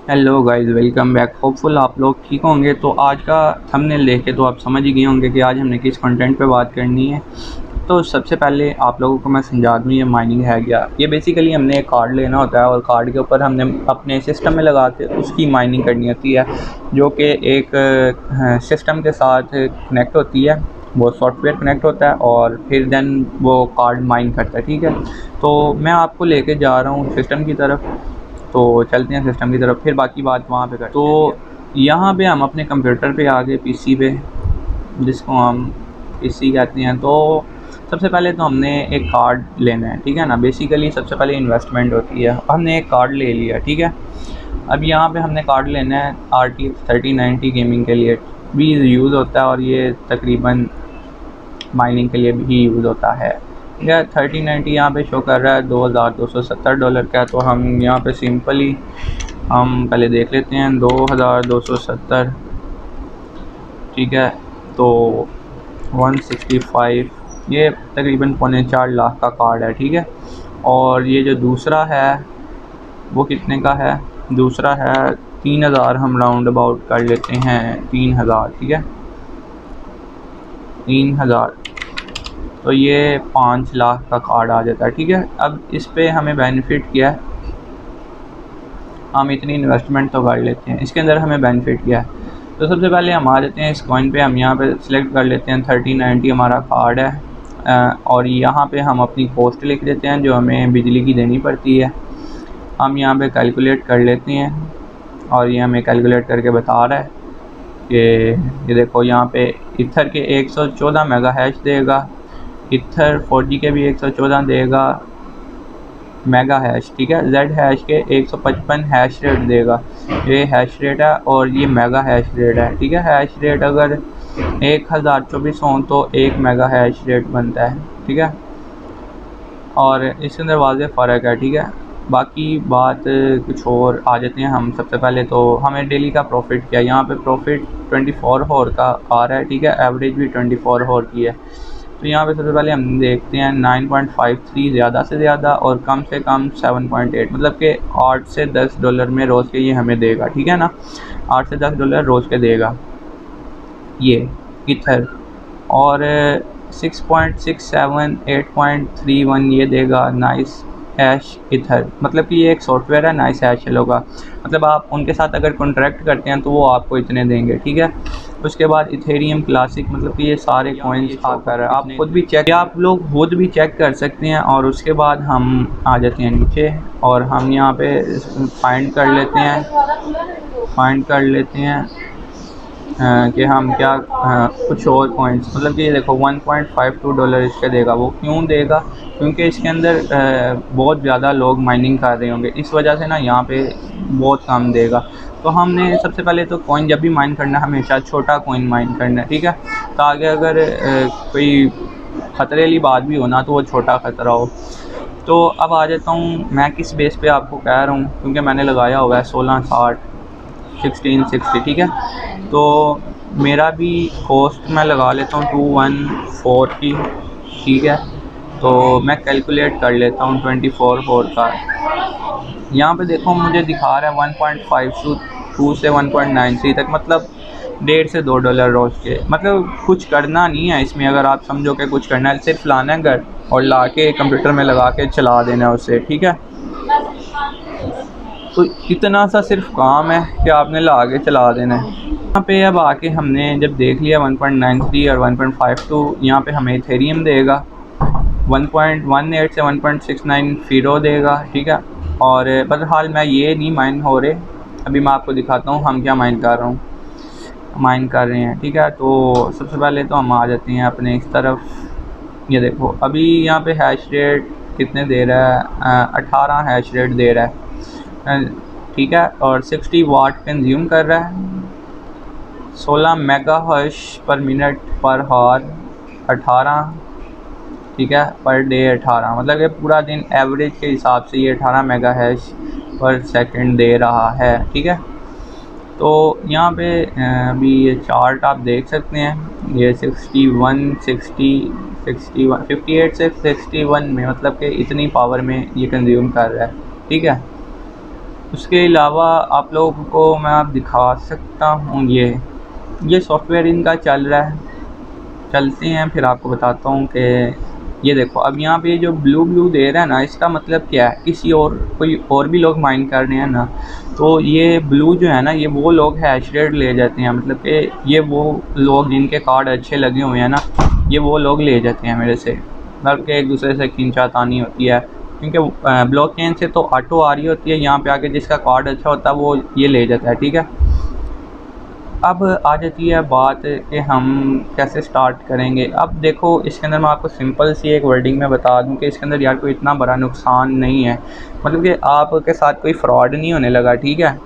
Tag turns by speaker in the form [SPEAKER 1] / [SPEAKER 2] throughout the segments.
[SPEAKER 1] Hello guys, welcome back. Hopeful आप लोग ठीक होंगे। तो आज का थंबनेल देख के तो आप समझ ही गए होंगे कि आज हमने किस कंटेंट पे बात करनी है। तो सबसे पहले आप लोगों को मैं समझा दूँ ये माइनिंग है क्या। ये बेसिकली हमने एक कार्ड लेना होता है और कार्ड के ऊपर हमने अपने सिस्टम में लगा के उसकी माइनिंग करनी होती है, जो कि एक सिस्टम के साथ कनेक्ट होती है। वो सॉफ्टवेयर कनेक्ट होता है और फिर देन वो कार्ड माइन करता है। ठीक है, तो मैं आपको लेके जा रहा हूँ सिस्टम की तरफ। तो चलते हैं सिस्टम की तरफ, फिर बाकी बात वहाँ पे करते हैं। तो यहाँ पे हम अपने कंप्यूटर पे आ गए, पीसी पे, जिसको हम पीसी कहते हैं। तो सबसे पहले तो हमने एक कार्ड लेना है, ठीक है ना। बेसिकली सबसे पहले इन्वेस्टमेंट होती है। हमने एक कार्ड ले लिया, ठीक है। अब यहाँ पे हमने कार्ड लेना है RTX 3090 गेमिंग के लिए भी यूज़ होता है और ये तकरीबन माइनिंग के लिए भी यूज़ होता है। या 3090 यहाँ पे शो कर रहा है $2270 का। तो हम यहाँ पे सिंपली हम पहले देख लेते हैं 2270, ठीक है। तो 165, ये तकरीबन 3.25 लाख का कार्ड है, ठीक है। और ये जो दूसरा है वो कितने का है? दूसरा है 3000, हम राउंड अबाउट कर लेते हैं 3000, ठीक है। 3000, तो ये 5 लाख का कार्ड आ जाता है, ठीक है। अब इस पे हमें बेनिफिट क्या है, हम इतनी इन्वेस्टमेंट तो कर लेते हैं, इसके अंदर हमें बेनिफिट क्या है। तो सबसे पहले हम आ जाते हैं इस कॉइन पे, हम यहाँ पे सिलेक्ट कर लेते हैं 3090 हमारा कार्ड है। और यहाँ पे हम अपनी कॉस्ट लिख देते हैं जो हमें बिजली की देनी पड़ती है। हम यहाँ पे कैलकुलेट कर लेते हैं और ये हमें कैलकुलेट करके बता रहा है कि ये देखो यहाँ पे इथर के 114 मेगा हैश देगा, इथर 4G के भी 114 देगा मेगा हैश, ठीक है। जेड हैश के 155 हैश रेट देगा। ये हैश रेट है और ये मेगा हैश रेट है, ठीक है। हैश रेट अगर 1024 हो तो 1 मेगा हैश रेट बनता है, ठीक है। और इसके अंदर वाज़ेह फ़र्क है, ठीक है। बाकी बात कुछ और आ जाते हैं हम। सबसे पहले तो हमें डेली का प्रॉफिट क्या है, यहाँ पे प्रॉफिट 24 हॉर का आ रहा है, ठीक है। एवरेज भी 24 हॉर की है। तो यहाँ पे सबसे पहले हम देखते हैं 9.53 ज़्यादा से ज़्यादा और कम से कम 7.8, मतलब कि $8 से $10 में रोज़ के ये हमें देगा, ठीक है ना। $8 से $10 रोज़ के देगा ये इथर। और 6.67 8.31 ये देगा नाइस हैश इथर। मतलब कि ये एक सॉफ्टवेयर है नाइस हैश का। मतलब आप उनके साथ अगर कॉन्ट्रैक्ट करते हैं तो वो आपको इतने देंगे, ठीक है। उसके बाद इथेरियम क्लासिक, मतलब कि ये सारे कॉइन्स आकर आप खुद भी चेक, आप लोग खुद भी चेक कर सकते हैं। और उसके बाद हम आ जाते हैं नीचे और हम यहाँ पे फाइंड कर लेते हैं कि हम क्या कुछ और कॉइन्स, मतलब कि ये देखो $1.52 इसके देगा। वो क्यों देगा? क्योंकि इसके अंदर बहुत ज़्यादा लोग माइनिंग कर रहे होंगे, इस वजह से ना यहाँ पे बहुत कम देगा। तो हमने सबसे पहले तो कॉइन जब भी माइन करना है हमेशा छोटा कॉइन माइन करना है, ठीक है, ताकि अगर कोई ख़तरे वाली बात भी हो ना तो वो छोटा ख़तरा हो। तो अब आ जाता हूँ मैं किस बेस पे आपको कह रहा हूँ, क्योंकि मैंने लगाया हुआ है 1660 1660, ठीक है। तो मेरा भी कॉस्ट मैं लगा लेता हूँ 214 की, ठीक है। तो मैं कैलकुलेट कर लेता हूँ 24 हॉर का। यहाँ पे देखो मुझे दिखा रहा है 1.52 से 1.93 तक, मतलब $1.5 से $2 रोज़ के। मतलब कुछ करना नहीं है इसमें, अगर आप समझो कि कुछ करना है, सिर्फ लाना है घर और ला के कंप्यूटर में लगा के चला देना है उससे, ठीक है। तो इतना सा सिर्फ काम है कि आपने ला के चला देना है। यहाँ पे अब आके हमने जब देख लिया 1.93 और 1.52, यहाँ पे हमें इथेरियम देगा 1.18 से 1.69 फ़ीरो देगा, ठीक है। और बहरहाल मैं ये नहीं माइन हो रहे, अभी मैं आपको दिखाता हूँ हम क्या माइन कर रहे हैं, ठीक है। तो सबसे पहले तो हम आ जाते हैं अपने इस तरफ। ये देखो अभी यहाँ पे हैश रेट कितने दे रहा है, 18 हैश रेट दे रहा है, ठीक है। और 60 वाट कंज्यूम कर रहा है, 16 मेगा हर्श पर मिनट पर हार 18, ठीक है, पर डे 18, मतलब कि पूरा दिन एवरेज के हिसाब से ये 18 मेगा हैश पर सेकंड दे रहा है, ठीक है। तो यहाँ पे अभी ये चार्ट आप देख सकते हैं, ये 61 60 61 58 से 61 में, मतलब कि इतनी पावर में ये कंज्यूम कर रहा है, ठीक है। उसके अलावा आप लोगों को मैं आप दिखा सकता हूँ, ये सॉफ्टवेयर इनका चल रहा है। चलते हैं फिर आपको बताता हूँ कि ये देखो अब यहाँ पे जो ब्लू ब्लू दे रहा है ना, इसका मतलब क्या है, किसी और कोई और भी लोग माइन कर रहे हैं ना, तो ये ब्लू जो है ना, ये वो लोग हैश रेट ले जाते हैं। मतलब कि ये वो लोग जिनके कार्ड अच्छे लगे हुए हैं ना, ये वो लोग ले जाते हैं मेरे से, मतलब कि एक दूसरे से खींचातानी होती है। क्योंकि ब्लॉकचेन से तो ऑटो आ रही होती है, यहाँ पे आके जिसका कार्ड अच्छा होता है वो ये ले जाता है, ठीक है। अब आ जाती है बात कि हम कैसे स्टार्ट करेंगे। अब देखो इसके अंदर मैं आपको सिंपल सी एक वर्डिंग में बता दूं कि इसके अंदर यार कोई इतना बड़ा नुकसान नहीं है, मतलब कि आपके साथ कोई फ्रॉड नहीं होने लगा, ठीक है।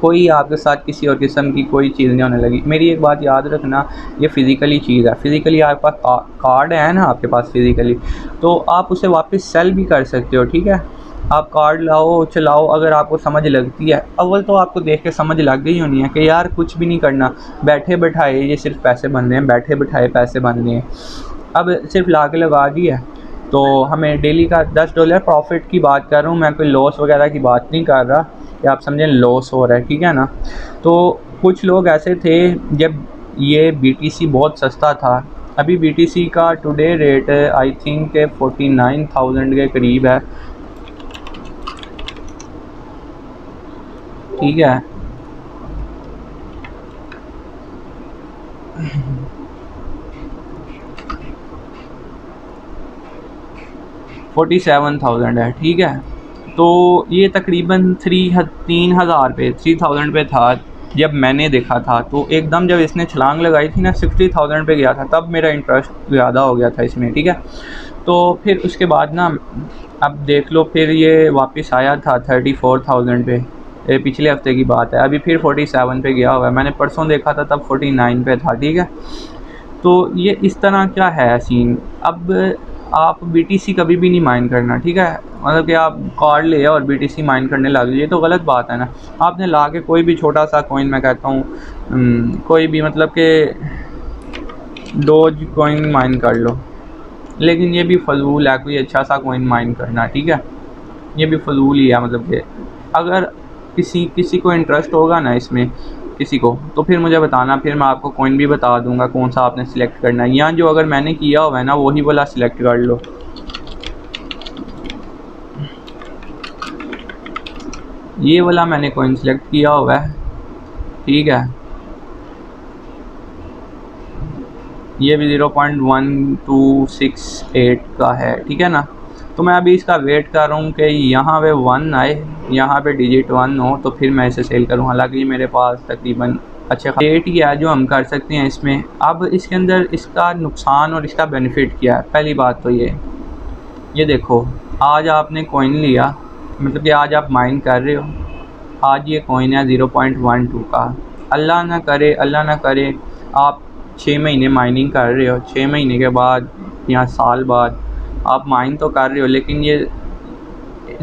[SPEAKER 1] कोई आपके साथ किसी और किस्म की कोई चीज़ नहीं होने लगी। मेरी एक बात याद रखना, ये फ़िज़िकली चीज़ है, फ़िज़िकली आपके पास कार्ड है ना, आपके पास फ़िज़िकली, तो आप उसे वापस सेल भी कर सकते हो, ठीक है। आप कार्ड लाओ, चलाओ, अगर आपको समझ लगती है, अव्वल तो आपको देख के समझ लग गई होनी है कि यार कुछ भी नहीं करना, बैठे बैठाए ये सिर्फ पैसे बनने हैं, बैठे बैठाए पैसे बनने हैं। अब सिर्फ ला के लगा दिया, तो हमें डेली का $10 प्रॉफिट की बात कर रहा हूँ मैं, कोई लॉस वगैरह की बात नहीं कर रहा कि आप समझें लॉस हो रहा है, ठीक है ना। तो कुछ लोग ऐसे थे, जब ये BTC बहुत सस्ता था, अभी BTC का टुडे रेट आई थिंक 49,000 के करीब है, ठीक है। $47,000 है, ठीक है। तो ये तकरीबन 3,000 पे 3,000 पे था जब मैंने देखा था। तो एकदम जब इसने छलांग लगाई थी ना, 60,000 पे गया था, तब मेरा इंटरेस्ट ज़्यादा हो गया था इसमें, ठीक है। तो फिर उसके बाद ना, अब देख लो, फिर ये वापस आया था 34,000 पे, ये पिछले हफ्ते की बात है। अभी फिर 47 पे गया हुआ है, मैंने परसों देखा था तब 49 पे था, ठीक है। तो ये इस तरह क्या है सीन। अब आप BTC कभी भी नहीं माइन करना, ठीक है। मतलब कि आप कार्ड ले और BTC माइन करने लग जाइए तो गलत बात है ना। आपने ला के कोई भी छोटा सा कॉइन, मैं कहता हूँ कोई भी, मतलब कि डोज कॉइन माइन कर लो, लेकिन ये भी फजूल है, कोई अच्छा सा कॉइन माइन करना, ठीक है। ये भी फजूल ही है, मतलब कि अगर किसी को इंटरेस्ट होगा ना इसमें, किसी को, तो फिर मुझे बताना, फिर मैं आपको कॉइन भी बता दूंगा कौन सा आपने सिलेक्ट करना है, या जो अगर मैंने किया हुआ है ना वही वाला सिलेक्ट कर लो। ये वाला मैंने कॉइन सिलेक्ट किया हुआ है, ठीक है। ये भी 0.1268 का है, ठीक है ना। तो मैं अभी इसका वेट कर रहा हूँ कि यहाँ पे 1 आए, यहाँ पे डिजिट 1 हो, तो फिर मैं इसे सेल करूँ। हालांकि मेरे पास तकरीबन अच्छे रेट ही है जो हम कर सकते हैं इसमें। अब इसके अंदर इसका नुकसान और इसका बेनिफिट क्या है, पहली बात तो ये देखो, आज आपने कॉइन लिया, मतलब कि आज आप माइन कर रहे हो, आज ये कॉइन है 0.12 का। अल्लाह ना करे आप 6 महीने माइनिंग कर रहे हो, 6 महीने के बाद या साल बाद आप माइन तो कर रहे हो, लेकिन ये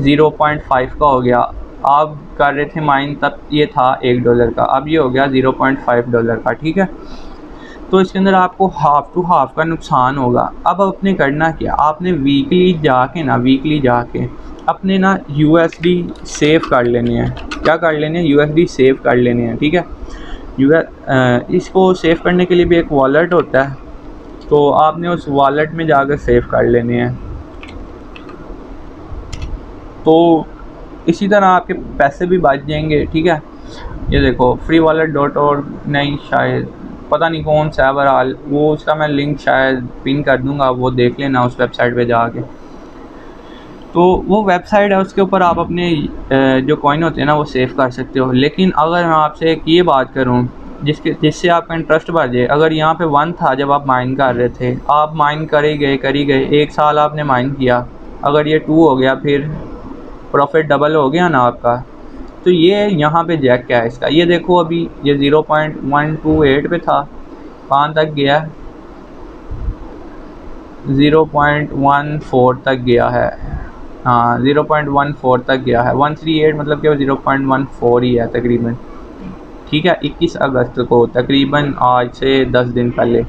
[SPEAKER 1] 0.5 का हो गया। आप कर रहे थे माइन तब ये था $1 का, अब ये हो गया $0.5 का, ठीक है। तो इसके अंदर आपको हाफ टू हाफ का नुकसान होगा। अब आपने करना क्या, आपने वीकली जाके अपने ना USD सेव कर लेने हैं। क्या कर लेने हैं, USD सेव कर लेने हैं, ठीक है। इसको सेव करने के लिए भी एक वॉलेट होता है, तो आपने उस वॉलेट में जाकर सेव कर लेने हैं। तो इसी तरह आपके पैसे भी बच जाएंगे, ठीक है। ये देखो freewallet.org, नहीं शायद पता नहीं कौन सा है, बहरहाल वो उसका मैं लिंक शायद पिन कर दूंगा, वो देख लेना उस वेबसाइट पे जाके। तो वो वेबसाइट है, उसके ऊपर आप अपने जो कॉइन होते हैं ना वो सेव कर सकते हो। लेकिन अगर मैं आपसे एक ये बात करूं जिससे आपका इंटरेस्ट बढ़ जाए, अगर यहाँ पे 1 था जब आप माइन कर रहे थे, आप माइन कर ही गए 1 साल आपने माइन किया, अगर ये 2 हो गया, फिर प्रॉफिट डबल हो गया ना आपका। तो ये यहाँ पे जैक क्या है इसका, ये देखो अभी ये 0.128 पे था, कहाँ तक गया, 0.14 तक गया है। हाँ 0.14 तक गया है, 138 मतलब कि 0.14 ही है तकरीबन, ठीक है। 21 अगस्त को तकरीबन आज से 10 दिन पहले,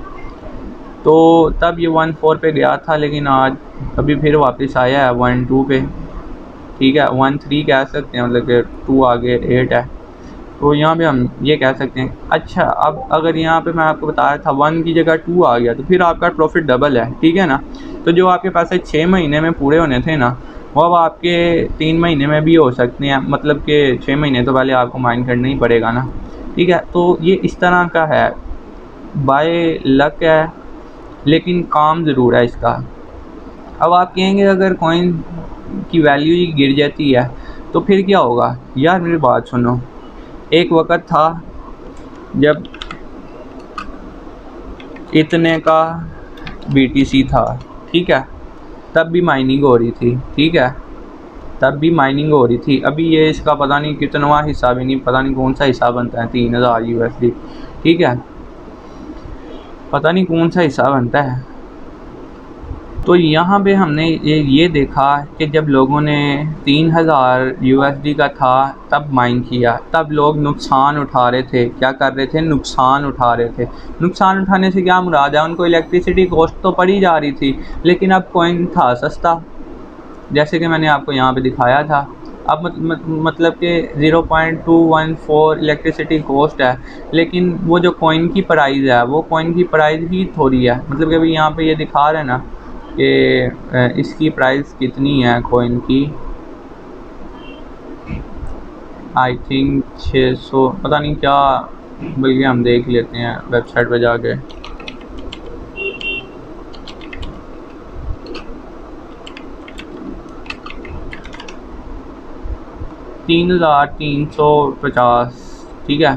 [SPEAKER 1] तो तब ये 14 पे गया था, लेकिन आज अभी फिर वापस आया है 12 पे, ठीक है, 1 3 कह सकते हैं, मतलब कि 2 आगे 8 है, तो यहाँ पे हम ये कह सकते हैं। अच्छा, अब अगर यहाँ पे मैं आपको बताया था 1 की जगह 2 आ गया तो फिर आपका प्रॉफिट डबल है, ठीक है ना। तो जो आपके पास 6 महीने में पूरे होने थे ना, वो अब आपके 3 महीने में भी हो सकते हैं, मतलब कि 6 महीने तो पहले आपको माइन करना ही पड़ेगा ना, ठीक है। तो ये इस तरह का है, बाय लक है, लेकिन काम ज़रूर है इसका। अब आप कहेंगे अगर कॉइन की वैल्यू ही गिर जाती है तो फिर क्या होगा? यार मेरी बात सुनो, एक वक़्त था जब इतने का BTC था, ठीक है, तब भी माइनिंग हो रही थी, ठीक है, तब भी माइनिंग हो रही थी। अभी ये इसका पता नहीं कितनवां हिस्सा भी नहीं, पता नहीं कौन सा हिस्सा बनता है, 3000 USD, ठीक है, पता नहीं कौन सा हिस्सा बनता है। तो यहाँ पे हमने ये देखा कि जब लोगों ने 3000 USD का था तब माइन किया, तब लोग नुकसान उठा रहे थे। क्या कर रहे थे? नुकसान उठा रहे थे। नुकसान उठाने से क्या मुराद है? उनको इलेक्ट्रिसिटी कॉस्ट तो पड़ी जा रही थी, लेकिन अब कॉइन था सस्ता, जैसे कि मैंने आपको यहाँ पे दिखाया था। अब मतलब कि 0.214 इलेक्ट्रिसिटी कॉस्ट है, लेकिन वो जो कॉइन की प्राइस है वो कॉइन की प्राइस ही थोड़ी है। मतलब कि अभी यहाँ पे ये दिखा रहे हैं ना कि इसकी प्राइस कितनी है कॉइन की, आई थिंक 600, पता नहीं क्या, बल्कि हम देख लेते हैं वेबसाइट पे जाके। $3,350, ठीक है,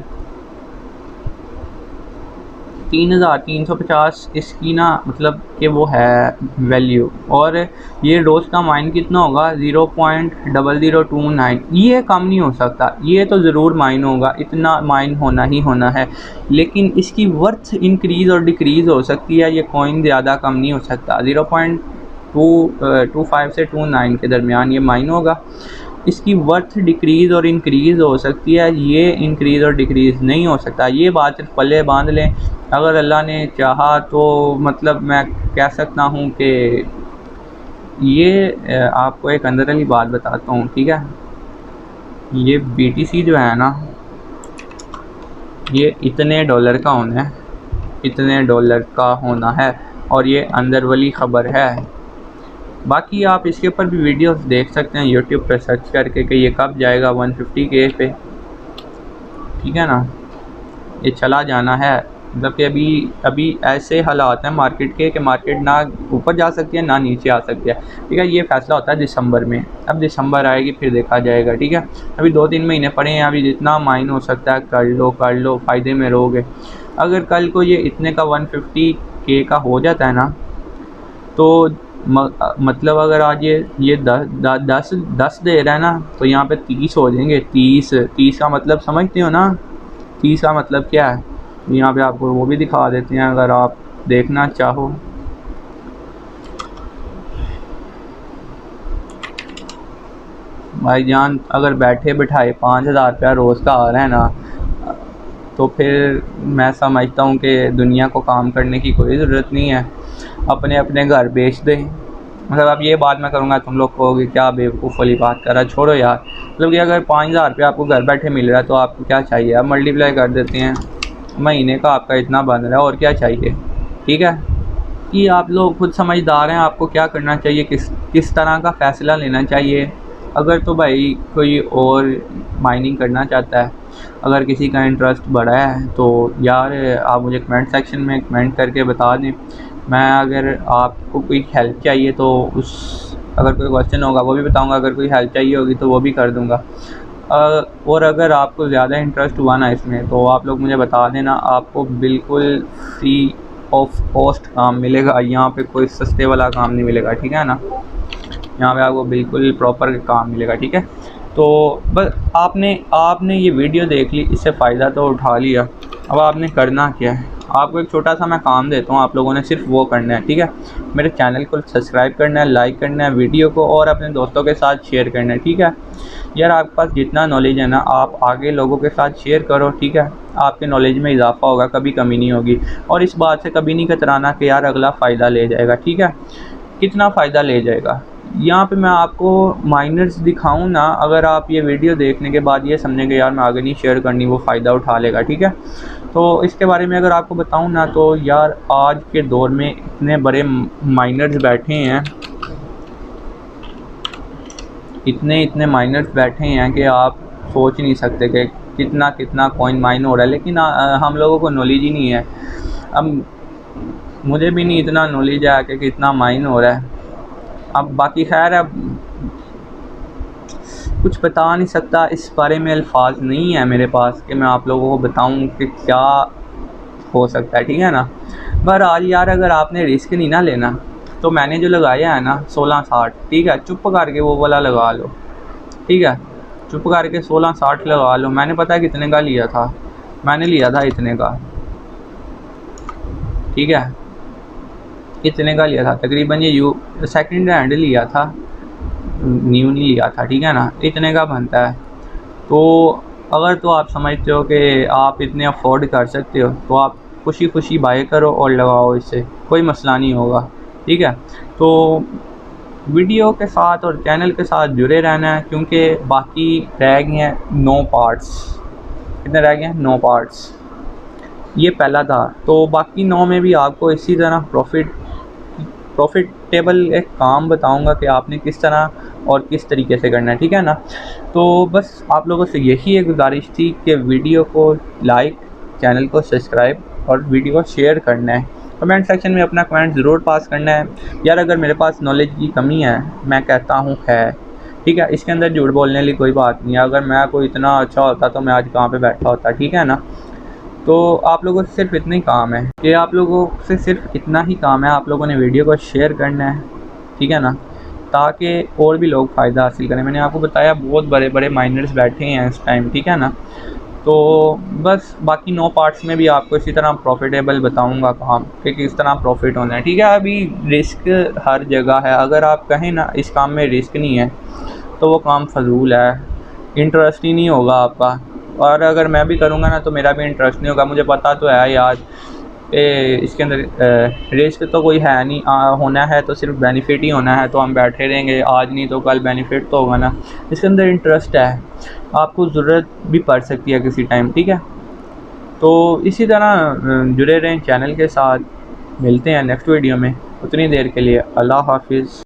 [SPEAKER 1] 3,350 इसकी ना, मतलब कि वो है वैल्यू। और ये रोज़ का माइन कितना होगा? 0.0029। ये कम नहीं हो सकता, ये तो ज़रूर माइन होगा, इतना माइन होना ही होना है। लेकिन इसकी वर्थ इंक्रीज़ और डिक्रीज़ हो सकती है, ये कॉइन ज़्यादा कम नहीं हो सकता। 0.25 से 29 के दरमियान ये माइन होगा। इसकी वर्थ डिक्रीज़ और इंक्रीज़ हो सकती है, ये इंक्रीज़ और डिक्रीज़ नहीं हो सकता। ये बात सिर्फ पल्ले बांध लें, अगर अल्लाह ने चाहा तो मतलब मैं कह सकता हूँ कि ये आपको एक अंदर वाली बात बताता हूँ, ठीक है। ये BTC जो है ना, ये इतने डॉलर का होना है, इतने डॉलर का होना है, और ये अंदर वाली ख़बर है। बाकी आप इसके ऊपर भी वीडियोस देख सकते हैं यूट्यूब पर सर्च करके कि ये कब जाएगा 150K पे, ठीक है ना। ये चला जाना है, मतलब कि अभी ऐसे हालात हैं मार्केट के कि मार्केट ना ऊपर जा सकती है ना नीचे आ सकती है, ठीक है। ये फ़ैसला होता है दिसंबर में, अब दिसंबर आएगी फिर देखा जाएगा, ठीक है। अभी 2-3 महीने पड़े हैं, अभी जितना माइन हो सकता है कर लो, फ़ायदे में रहोगे। अगर कल को ये इतने का 150K का हो जाता है ना, तो मतलब अगर आज ये 10 दे रहा है ना, तो यहाँ पे 30 हो जाएंगे। 30 का मतलब समझते हो ना? 30 का मतलब क्या है? यहाँ पे आपको वो भी दिखा देते हैं अगर आप देखना चाहो। भाईजान अगर बैठे बिठाए 5,000 रुपया रोज़ का आ रहा है ना, तो फिर मैं समझता हूँ कि दुनिया को काम करने की कोई ज़रूरत नहीं है, अपने अपने घर बेच दें। मतलब अब ये बात मैं करूँगा तुम लोग कहोगे क्या बेवकूफ़ वाली बात कर रहा है, छोड़ो यार। मतलब कि अगर 5,000 रुपया आपको घर बैठे मिल रहा है तो आपको क्या चाहिए? आप मल्टीप्लाई कर देते हैं, महीने का आपका इतना बन रहा है, और क्या चाहिए, ठीक है। कि आप लोग खुद समझदार हैं, आपको क्या करना चाहिए, किस तरह का फ़ैसला लेना चाहिए। अगर तो भाई कोई और माइनिंग करना चाहता है, अगर किसी का इंटरेस्ट बढ़ा है तो यार आप मुझे कमेंट सेक्शन में कमेंट करके बता दें। मैं अगर आपको कोई हेल्प चाहिए तो अगर कोई क्वेश्चन होगा वो भी बताऊंगा, अगर कोई हेल्प चाहिए होगी तो वो भी कर दूंगा। और अगर आपको ज़्यादा इंटरेस्ट हुआ ना इसमें, तो आप लोग मुझे बता देना, आपको बिल्कुल फ्री ऑफ कॉस्ट काम मिलेगा। यहाँ पे कोई सस्ते वाला काम नहीं मिलेगा, ठीक है ना। यहाँ पे आपको बिल्कुल प्रॉपर काम मिलेगा, ठीक है। तो बस आपने ये वीडियो देख ली, इससे फ़ायदा तो उठा लिया। अब आपने करना क्या है? आपको एक छोटा सा मैं काम देता हूँ, आप लोगों ने सिर्फ वो करना है, ठीक है। मेरे चैनल को सब्सक्राइब करना है, लाइक करना है वीडियो को, और अपने दोस्तों के साथ शेयर करना है, ठीक है। यार आपके पास जितना नॉलेज है ना, आप आगे लोगों के साथ शेयर करो, ठीक है। आपके नॉलेज में इजाफा होगा, कभी कमी नहीं होगी। और इस बात से कभी नहीं कतराना कि यार अगला फ़ायदा ले जाएगा, ठीक है। कितना फ़ायदा ले जाएगा? यहाँ पे मैं आपको माइनर्स दिखाऊँ ना, अगर आप ये वीडियो देखने के बाद ये समझेंगे यार मैं आगे नहीं शेयर करनी, वो फ़ायदा उठा लेगा, ठीक है। तो इसके बारे में अगर आपको बताऊँ ना, तो यार आज के दौर में इतने बड़े माइनर्स बैठे हैं, इतने माइनर्स बैठे हैं कि आप सोच नहीं सकते कि कितना कॉइन माइन हो रहा है, लेकिन हम लोगों को नॉलेज ही नहीं है। अब मुझे भी नहीं इतना नॉलेज है कि कितना माइन हो रहा है। अब बाकी खैर, अब कुछ बता नहीं सकता, इस बारे में अल्फाज नहीं है मेरे पास कि मैं आप लोगों को बताऊं कि क्या हो सकता है, ठीक है ना। पर आज यार अगर आपने रिस्क नहीं ना लेना, तो मैंने जो लगाया है ना 1660, ठीक है, चुप करके वो वाला लगा लो, ठीक है, चुप करके 1660 लगा लो। मैंने पता है कितने का लिया था, मैंने लिया था इतने का, ठीक है, इतने का लिया था तकरीबन। ये सेकंड हैंड लिया था, न्यू नहीं लिया था, ठीक है ना। इतने का बनता है। तो अगर तो आप समझते हो कि आप इतने अफोर्ड कर सकते हो, तो आप खुशी खुशी बाय करो और लगाओ, इससे कोई मसला नहीं होगा, ठीक है। तो वीडियो के साथ और चैनल के साथ जुड़े रहना है, क्योंकि बाकी रह गए हैं 9 पार्ट्स। कितने रह गए हैं? 9 पार्ट्स। ये पहला था, तो बाकी 9 में भी आपको इसी तरह प्रॉफिटेबल एक काम बताऊंगा कि आपने किस तरह और किस तरीके से करना है, ठीक है ना। तो बस आप लोगों से यही एक गुजारिश थी कि वीडियो को लाइक, चैनल को सब्सक्राइब और वीडियो को शेयर करना है। कमेंट सेक्शन में अपना कमेंट ज़रूर पास करना है। यार अगर मेरे पास नॉलेज की कमी है, मैं कहता हूँ है, ठीक है, इसके अंदर झूठ बोलने वाली कोई बात नहीं है। अगर मैं कोई इतना अच्छा होता तो मैं आज कहाँ पे बैठा होता, ठीक है ना। तो आप लोगों से सिर्फ इतना ही काम है कि आप लोगों से सिर्फ इतना ही काम है, आप लोगों ने वीडियो को शेयर करना है, ठीक है ना, ताकि और भी लोग फ़ायदा हासिल करें। मैंने आपको बताया बहुत बड़े बड़े माइनर्स बैठे हैं इस टाइम, ठीक है ना। तो बस बाकी 9 पार्ट्स में भी आपको इसी तरह प्रॉफिटेबल बताऊंगा काम कि किस तरह प्रॉफिट होना है, ठीक है। अभी रिस्क हर जगह है, अगर आप कहें ना इस काम में रिस्क नहीं है, तो वो काम फजूल है, इंटरेस्ट ही नहीं होगा आपका। और अगर मैं भी करूँगा ना, तो मेरा भी इंटरेस्ट नहीं होगा। मुझे पता तो है यार इसके अंदर रिस्क तो कोई है नहीं, होना है तो सिर्फ बेनिफिट ही होना है, तो हम बैठे रहेंगे, आज नहीं तो कल बेनिफिट तो होगा ना। इसके अंदर इंटरेस्ट है, आपको ज़रूरत भी पड़ सकती है किसी टाइम, ठीक है। तो इसी तरह जुड़े रहें चैनल के साथ। मिलते हैं नेक्स्ट वीडियो में, उतनी देर के लिए अल्लाह हाफिज़।